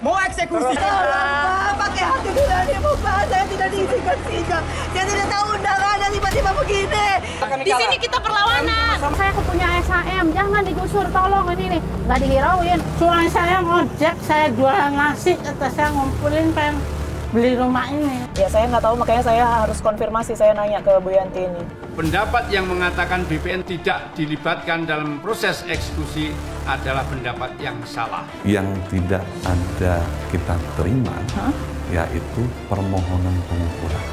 Mau eksekusi. Pak, pakai hati nurani Pak, saya tidak diizinkan sidang. Saya tidak tahu undangan dan tiba-tiba begini. Di sini kita perlawanan. Saya punya SHM, jangan digusur, tolong ini nih. Nggak dihirauin. Suami saya ngojek, saya jualan nasi, kata saya ngumpulin pengen beli rumah ini. Ya saya nggak tahu, makanya saya harus konfirmasi, saya nanya ke Bu Yanti ini. Pendapat yang mengatakan BPN tidak dilibatkan dalam proses eksekusi adalah pendapat yang salah. Yang tidak ada kita terima, yaitu permohonan pengukuran.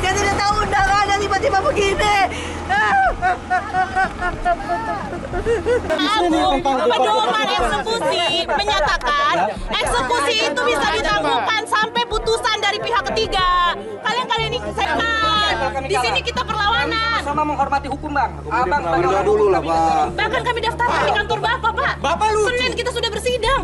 Saya tidak tahu undangan dan tiba-tiba begini. Pedoman eksekusi menyatakan eksekusi itu bisa ditangguhkan sampai putusan dari pihak ketiga. Kalian ini di sini kita perlawanan. Sama menghormati hukum, Bang. Abang dulu lah, Pak. Bahkan kami daftarkan di kantor Bapak, Pak. Bapak lucu. Senin kita sudah bersidang.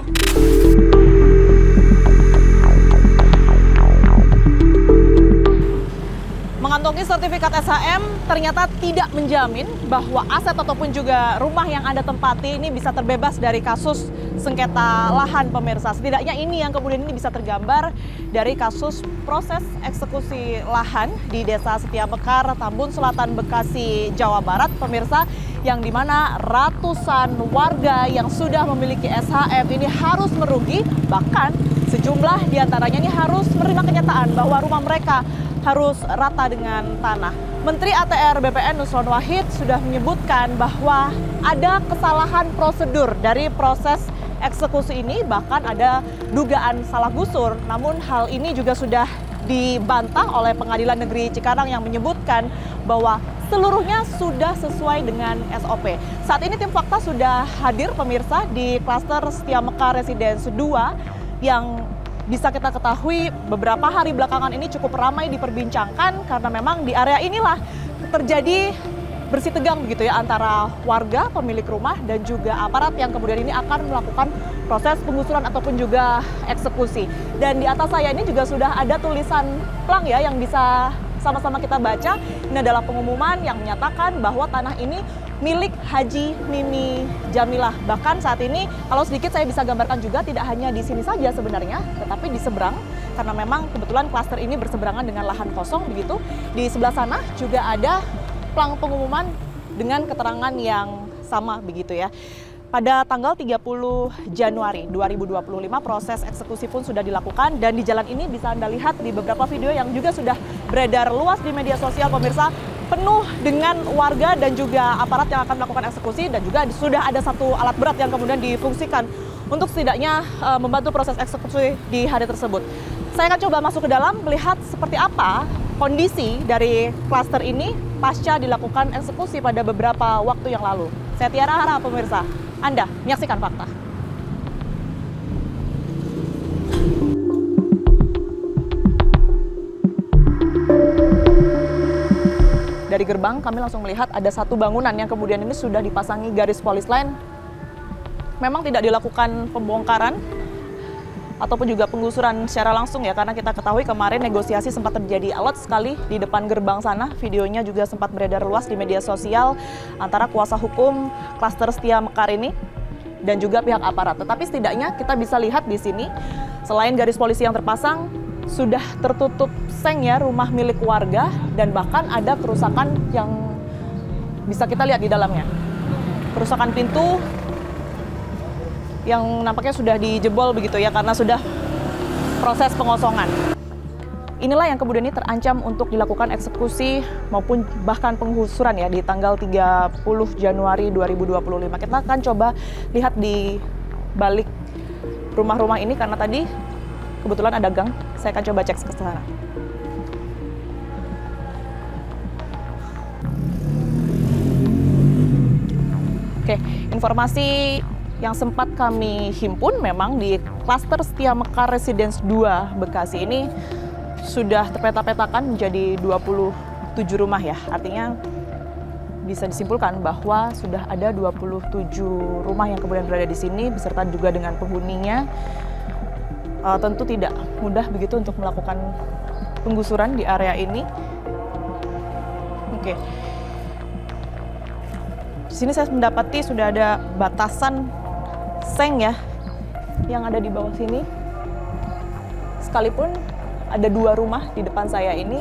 Mengantongi sertifikat SHM ternyata tidak menjamin bahwa aset ataupun juga rumah yang Anda tempati ini bisa terbebas dari kasus sengketa lahan, pemirsa. Setidaknya ini yang kemudian ini bisa tergambar dari kasus proses eksekusi lahan di Desa Setiamekar, Tambun Selatan, Bekasi, Jawa Barat, pemirsa, yang dimana ratusan warga yang sudah memiliki SHM ini harus merugi, bahkan sejumlah diantaranya ini harus menerima kenyataan bahwa rumah mereka harus rata dengan tanah. Menteri ATR BPN Nusron Wahid sudah menyebutkan bahwa ada kesalahan prosedur dari proses eksekusi ini, bahkan ada dugaan salah gusur. Namun hal ini juga sudah dibantah oleh Pengadilan Negeri Cikarang yang menyebutkan bahwa seluruhnya sudah sesuai dengan SOP. Saat ini tim fakta sudah hadir, pemirsa, di klaster Setiamekar Residence 2 yang bisa kita ketahui beberapa hari belakangan ini cukup ramai diperbincangkan karena memang di area inilah terjadi bersih tegang begitu ya antara warga pemilik rumah dan juga aparat yang kemudian ini akan melakukan proses penggusuran ataupun juga eksekusi. Dan di atas saya ini juga sudah ada tulisan plang ya yang bisa sama-sama kita baca. Ini adalah pengumuman yang menyatakan bahwa tanah ini milik Haji Nini Jamilah. Bahkan saat ini kalau sedikit saya bisa gambarkan juga tidak hanya di sini saja sebenarnya, tetapi di seberang, karena memang kebetulan klaster ini berseberangan dengan lahan kosong begitu. Di sebelah sana juga ada plang pengumuman dengan keterangan yang sama begitu ya. Pada tanggal 30 Januari 2025 proses eksekusi pun sudah dilakukan dan di jalan ini bisa Anda lihat di beberapa video yang juga sudah beredar luas di media sosial, pemirsa, penuh dengan warga dan juga aparat yang akan melakukan eksekusi, dan juga sudah ada satu alat berat yang kemudian difungsikan untuk setidaknya membantu proses eksekusi di hari tersebut. Saya akan coba masuk ke dalam melihat seperti apa kondisi dari klaster ini pasca dilakukan eksekusi pada beberapa waktu yang lalu. Saya Tiara Hara, pemirsa. Anda menyaksikan fakta. Dari gerbang kami langsung melihat ada satu bangunan yang kemudian ini sudah dipasangi garis polis lain. Memang tidak dilakukan pembongkaran ataupun juga penggusuran secara langsung ya, karena kita ketahui kemarin negosiasi sempat terjadi alot sekali di depan gerbang sana. Videonya juga sempat beredar luas di media sosial antara kuasa hukum klaster Setia Mekar ini dan juga pihak aparat. Tetapi setidaknya kita bisa lihat di sini, selain garis polisi yang terpasang, sudah tertutup seng ya rumah milik warga, dan bahkan ada kerusakan yang bisa kita lihat di dalamnya. Kerusakan pintu yang nampaknya sudah dijebol begitu ya, karena sudah proses pengosongan. Inilah yang kemudian ini terancam untuk dilakukan eksekusi maupun bahkan penggusuran ya di tanggal 30 Januari 2025. Kita akan coba lihat di balik rumah-rumah ini karena tadi kebetulan ada gang. Saya akan coba cek ke sana. Oke, informasi yang sempat kami himpun memang di klaster Setia Mekar Residence 2 Bekasi ini sudah terpeta-petakan menjadi 27 rumah ya. Artinya bisa disimpulkan bahwa sudah ada 27 rumah yang kemudian berada di sini beserta juga dengan penghuninya. Tentu tidak mudah begitu untuk melakukan penggusuran di area ini. Oke. Di sini saya mendapati sudah ada batasan seng ya yang ada di bawah sini. Sekalipun ada 2 rumah di depan saya ini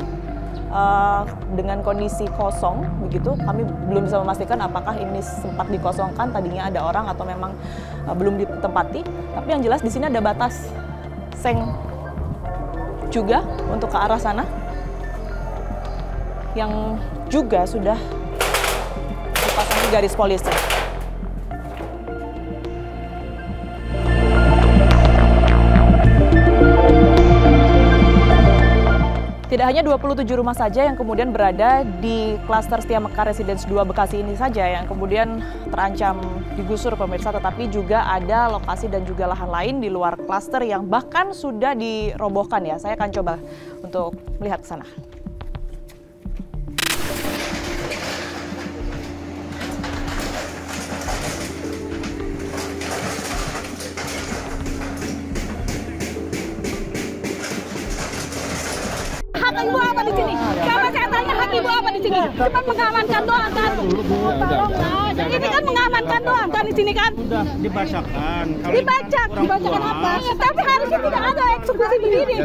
dengan kondisi kosong begitu, kami belum bisa memastikan apakah ini sempat dikosongkan tadinya ada orang atau memang belum ditempati. Tapi yang jelas di sini ada batas seng juga untuk ke arah sana yang juga sudah dipasangi garis polisi. Tidak hanya 27 rumah saja yang kemudian berada di klaster Setia Mekar Residence 2 Bekasi ini saja yang kemudian terancam digusur pemirsa, tetapi juga ada lokasi dan juga lahan lain di luar klaster yang bahkan sudah dirobohkan ya. Saya akan coba untuk melihat ke sana. Hak ibu apa di sini? Coba saya tanya, hak ibu apa di sini? Cuma mengamankan doang kan? Ini kan mengamankan doang kan di sini kan? Sudah dibacakan. Dibacakan apa? Tapi harusnya tidak ada eksekusi begini.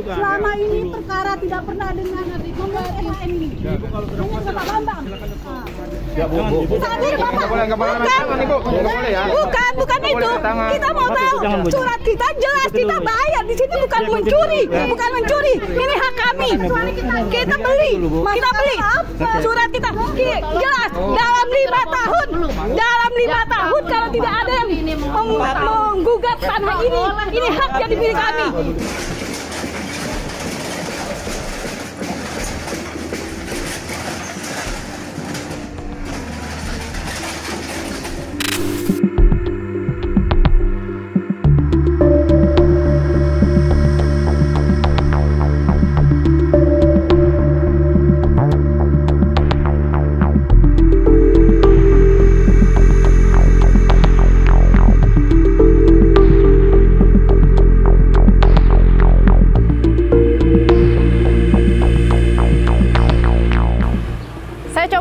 Selama ini perkara tidak pernah dengan membuat SHM ini. Hanya Bapak Bambang. Ya, Bu. Saat ini Bapak. Bukan itu. Kita mau tahu surat kita jelas, kita bayar di sini bukan mencuri, bukan mencuri. Ini hak kami. Kita beli surat kita jelas dalam 5 tahun. Dalam 5 tahun kalau tidak ada yang menggugat tanah ini hak jadi milik kami.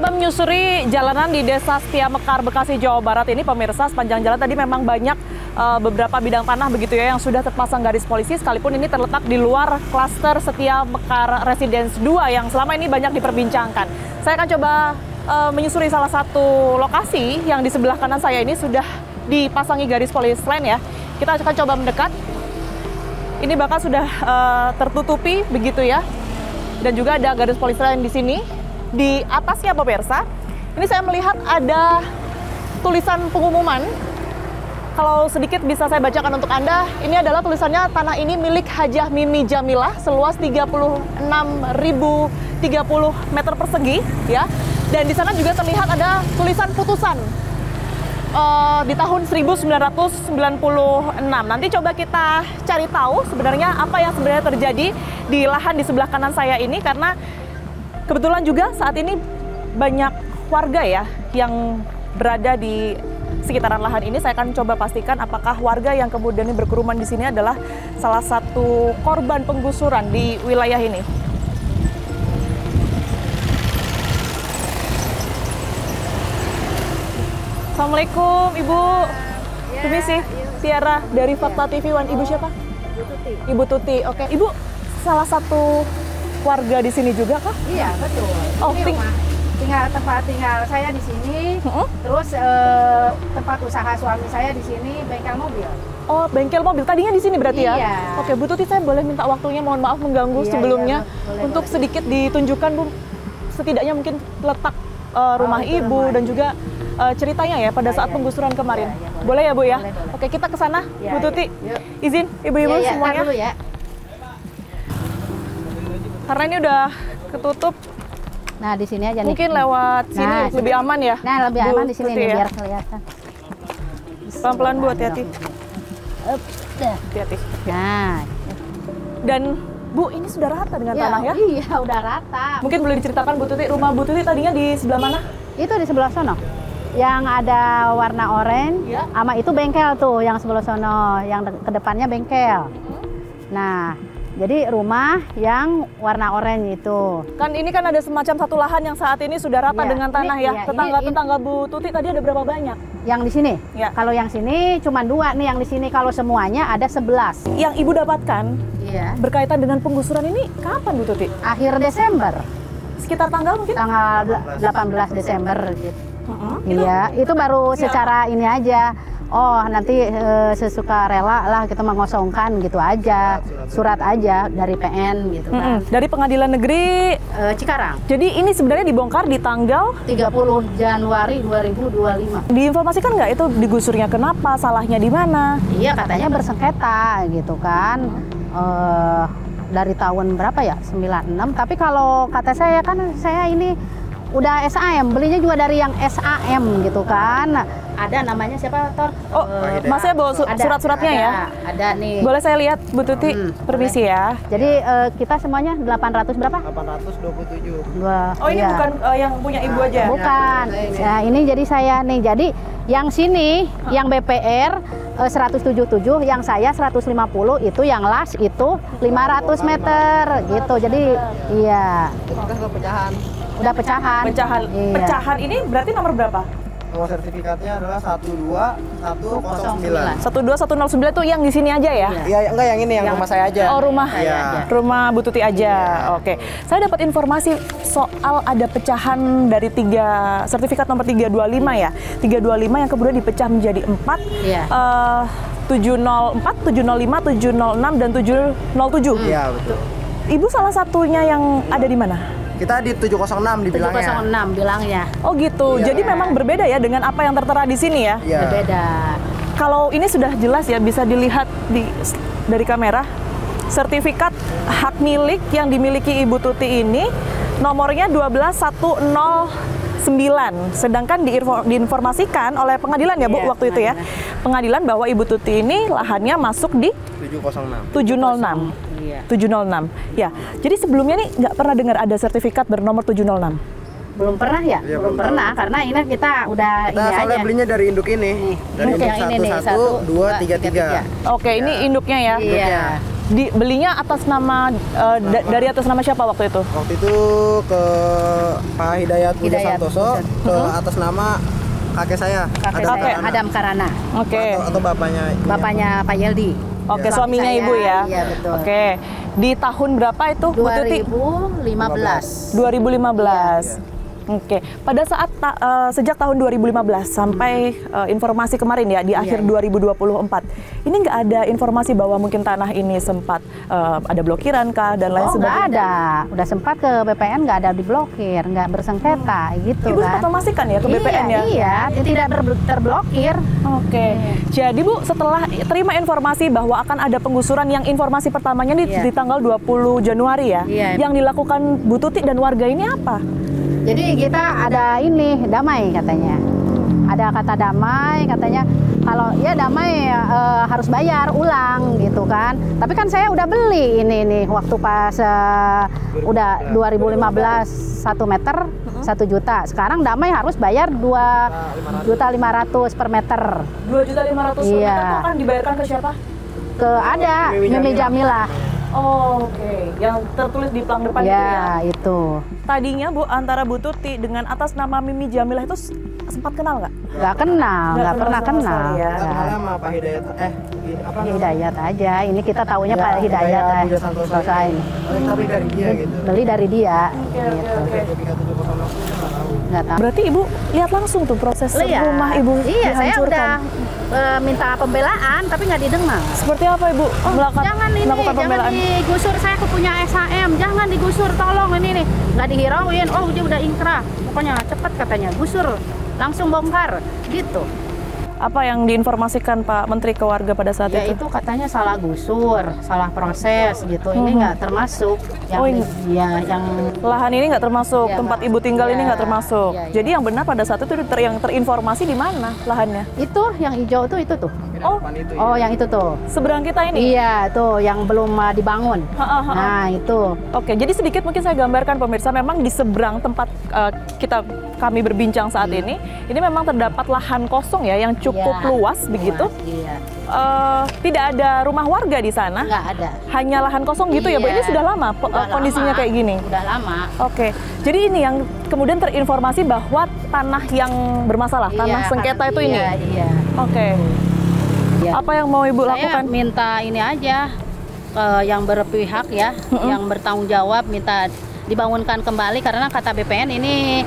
Menyusuri jalanan di Desa Setia Mekar, Bekasi, Jawa Barat ini pemirsa, sepanjang jalan tadi memang banyak beberapa bidang tanah begitu ya yang sudah terpasang garis polisi, sekalipun ini terletak di luar klaster Setia Mekar Residence 2 yang selama ini banyak diperbincangkan. Saya akan coba menyusuri salah satu lokasi yang di sebelah kanan saya ini sudah dipasangi garis polisi lain ya. Kita akan coba mendekat. Ini bahkan sudah tertutupi begitu ya. Dan juga ada garis polisi lain di sini. Di atasnya pemirsa, ini saya melihat ada tulisan pengumuman. Kalau sedikit bisa saya bacakan untuk Anda, ini adalah tulisannya, tanah ini milik Hajah Mimi Jamilah seluas 36.030 meter persegi ya. Dan di sana juga terlihat ada tulisan putusan di tahun 1996. Nanti coba kita cari tahu sebenarnya apa yang sebenarnya terjadi di lahan di sebelah kanan saya ini, karena kebetulan juga saat ini banyak warga ya yang berada di sekitaran lahan ini. Saya akan coba pastikan apakah warga yang kemudian berkerumun di sini adalah salah satu korban penggusuran di wilayah ini. Assalamualaikum Ibu. Permisi, Tiara dari Fakta TV One. Ibu siapa? Ibu Tuti. Ibu Tuti. Oke, Ibu salah satu warga di sini juga kah? Iya, betul. Oh, Ini tempat tinggal saya di sini. Terus tempat usaha suami saya di sini, bengkel mobil. Oh, bengkel mobil. Tadinya di sini berarti ya? Iya. Oke, Bu Tuti, saya boleh minta waktunya, mohon maaf mengganggu Iya, sebelumnya. iya, boleh, untuk boleh. sedikit ditunjukkan, Bu, setidaknya mungkin letak rumah itu Ibu rumah. dan juga ceritanya ya pada saat iya. penggusuran kemarin. Iya, iya, boleh ya, Bu ya? Boleh, boleh. Oke, kita ke sana, Iya, Bu Tuti. iya. Yuk. Izin, Ibu-ibu Iya, semuanya. dulu ya. Karena ini udah ketutup, Nah, di sini aja nih. mungkin lewat sini Nah, lebih aman ya? Nah, lebih Bu aman di sini Tuti nih, ya? biar kelihatan. Pelan-pelan, Bu, hati-hati. Dah. Hati-hati. Nah, Dan Bu, ini sudah rata dengan tanah ya? Iya, udah rata. Mungkin boleh diceritakan Bu Tuti, rumah Bu Tuti tadinya di sebelah mana? Itu di sebelah sono. Yang ada warna oranye, Ya. sama itu bengkel tuh yang sebelah sono, yang kedepannya bengkel. Nah, jadi rumah yang warna oranye itu. Kan ini kan ada semacam satu lahan yang saat ini sudah rata Iya, dengan tanah ini- ya. iya, Tetangga-tetangga Bu Tuti tadi ada berapa banyak? Yang di sini. Ya. Kalau yang sini cuma 2 nih, yang di sini kalau semuanya ada 11. Yang Ibu dapatkan Iya. berkaitan dengan penggusuran ini kapan Bu Tuti? Akhir Desember, Sekitar tanggal mungkin? tanggal 18 Desember gitu. Iya, itu baru secara ini aja. Oh, nanti sesuka rela lah kita mengosongkan gitu aja. Surat aja dari PN gitu kan. Dari Pengadilan Negeri. Cikarang, Jadi ini sebenarnya dibongkar di tanggal 30 Januari 2025. diinformasikan nggak itu digusurnya kenapa, salahnya di mana? Iya, katanya bersengketa gitu kan. Dari tahun berapa ya? 96. Tapi kalau kata saya kan saya ini udah SAM, belinya juga dari yang SAM gitu kan. Ada namanya siapa, Tor? Oh, Masnya bawa Ada, surat-suratnya ya? Ada nih. Boleh saya lihat Bu Tuti? Permisi ya. Jadi kita semuanya 800 berapa? 827. Oh ini Iya. bukan yang punya Ibu aja? Bukan. Nah, ini jadi saya nih. Jadi yang sini, yang BPR 177, yang saya 150, itu yang las itu 500 meter gitu. Jadi iya. Udah pecahan. Pecahan. Iya. Pecahan ini berarti nomor berapa? Nomor sertifikatnya adalah 12109. 12109 tuh yang di sini aja ya? Iya, enggak yang ini yang rumah saya aja. Oh, rumah Iya. rumah Bu Tuti aja. Oke. Saya dapat informasi soal ada pecahan dari 3 sertifikat nomor 325 ya. 325 yang kemudian dipecah menjadi 4. Iya. 704, 705, 706 dan 707. Iya, betul. Ibu salah satunya yang ada di mana? Kita di 706 dibilangnya. 706 bilangnya. Oh gitu. Iya. Jadi memang berbeda ya dengan apa yang tertera di sini ya. Iya. Berbeda. Kalau ini sudah jelas ya, bisa dilihat dari kamera. Sertifikat hak milik yang dimiliki Ibu Tuti ini nomornya 12109. Sedangkan diinformasikan oleh pengadilan ya Bu Iya, waktu itu ya. Pengadilan bahwa Ibu Tuti ini lahannya masuk di 706. 706. Iya. 706. Ya. Jadi sebelumnya nih nggak pernah dengar ada sertifikat bernomor 706. Belum pernah ya? Iya, belum belum pernah karena ini kita udah Kita ini soalnya aja. belinya dari induk ini. Dari Induk induk yang ini nih, 11233. Oke, ini induknya ya. Iya. Belinya atas nama dari atas nama siapa waktu itu? Waktu itu ke Pak Hidayat Puja Hidayat Santoso Puja. ke atas nama kakek saya, Kakek Adam saya, Karana. Adam Karana. Oke. Atau bapaknya. Bapaknya Pak Yeldi. Oke, Suami suaminya saya, Ibu ya. Iya, betul. Oke. Di tahun berapa itu, Bu Tuti? 2015. 2015. Oke. Pada saat sejak tahun 2015 sampai informasi kemarin ya di akhir 2024. Ini nggak ada informasi bahwa mungkin tanah ini sempat ada blokiran kah dan lain Oh, nggak sebagainya. ada. Udah sempat ke BPN, nggak ada diblokir, nggak bersengketa gitu Ibu kan. sempat memastikan ya ke BPN ya? Iya, tidak terblokir. Oke. Jadi Bu, setelah terima informasi bahwa akan ada penggusuran yang informasi pertamanya di tanggal 20 Januari ya, Iya. yang dilakukan Bu Tuti dan warga ini apa? Jadi kita ada ini damai katanya. Ada kata damai katanya Kalau ya damai harus bayar ulang gitu kan. Tapi kan saya udah beli ini nih waktu pas udah 2015 1 meter 1 juta. Sekarang damai harus bayar 2.500.000 per meter. 2.500.000 per Iya. meter itu akan dibayarkan ke siapa? Ke ada Mimi Jamilah. Oh, oke. Yang tertulis di plang depan itu ya? Ya, itu. Tadinya Bu, antara Bu Tuti dengan atas nama Mimi Jamilah itu sempat kenal nggak? Nggak kenal, nggak pernah sama kenal. sekali ya. Nggak. Kenalnya sama Pak Hidayat. Apa? Hidayat aja. Ini kita taunya Pak Hidayat Budi Santosa ini. Tapi dari dia gitu. Beli dari dia. Oke, Gitu. oke. Nggak tahu. Berarti Ibu lihat langsung tuh proses Lihat. rumah Ibu Iya, saya dihancurkan. udah minta pembelaan tapi nggak didengar. Seperti apa Ibu melakukan Jangan ini, melakukan jangan pembelaan? digusur. Saya punya SHM, jangan digusur, tolong ini nih. Nggak dihirauin, oh dia udah inkrah. Pokoknya cepet katanya, gusur, langsung bongkar, gitu. Apa yang diinformasikan Pak Menteri Keluarga pada saat Ya itu? itu katanya salah gusur, salah proses gitu. Ini nggak termasuk yang Oh, ini- yang Lahan ini nggak termasuk, Ya, tempat Mbak. Ibu tinggal ini Ya, nggak termasuk. ya, ya. Jadi yang benar pada saat itu yang terinformasi di mana lahannya? itu yang hijau tuh itu tuh. Oh, Oh, yang itu tuh. seberang kita ini? Iya, tuh yang belum dibangun. Ha-ha. Nah, itu. Oke, jadi sedikit mungkin saya gambarkan pemirsa, memang di seberang tempat kami berbincang saat ini memang terdapat lahan kosong ya yang cukup Iya, luas begitu. Iya. Tidak ada rumah warga di sana, Nggak ada. hanya lahan kosong gitu ya Bu. Iya. Ini sudah lama Udah kondisinya lama. kayak gini. Udah lama. Oke, jadi ini yang kemudian terinformasi bahwa tanah yang bermasalah, tanah Iya, sengketa itu ini. Iya, iya. Oke. Iya. Apa yang mau Ibu Saya lakukan? minta ini aja yang berpihak ya, yang bertanggung jawab minta dibangunkan kembali karena kata BPN ini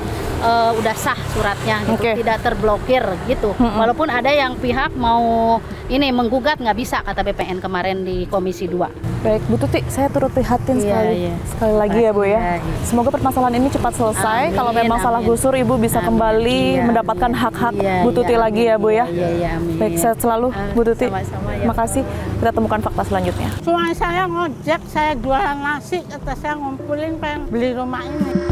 udah sah suratnya gitu, Oke. tidak terblokir gitu. Walaupun ada yang pihak mau ini menggugat nggak bisa kata BPN kemarin di Komisi 2. Baik, Bu Tuti, saya turut prihatin Iya, sekali iya. lagi ya Bu ya. Iya, iya. Semoga permasalahan ini cepat selesai. Amin, Kalau memang salah amin. gusur, Ibu bisa Amin, kembali iya, mendapatkan amin. hak-hak Iya, Bu Tuti iya, lagi ya Bu ya. Iya, iya, amin. Baik, sehat selalu Bu Tuti. Sama-sama ya, Terima kasih. Kita temukan fakta selanjutnya. Suami saya ngojek, saya jualan nasi, kata saya ngumpulin pengen beli rumah ini.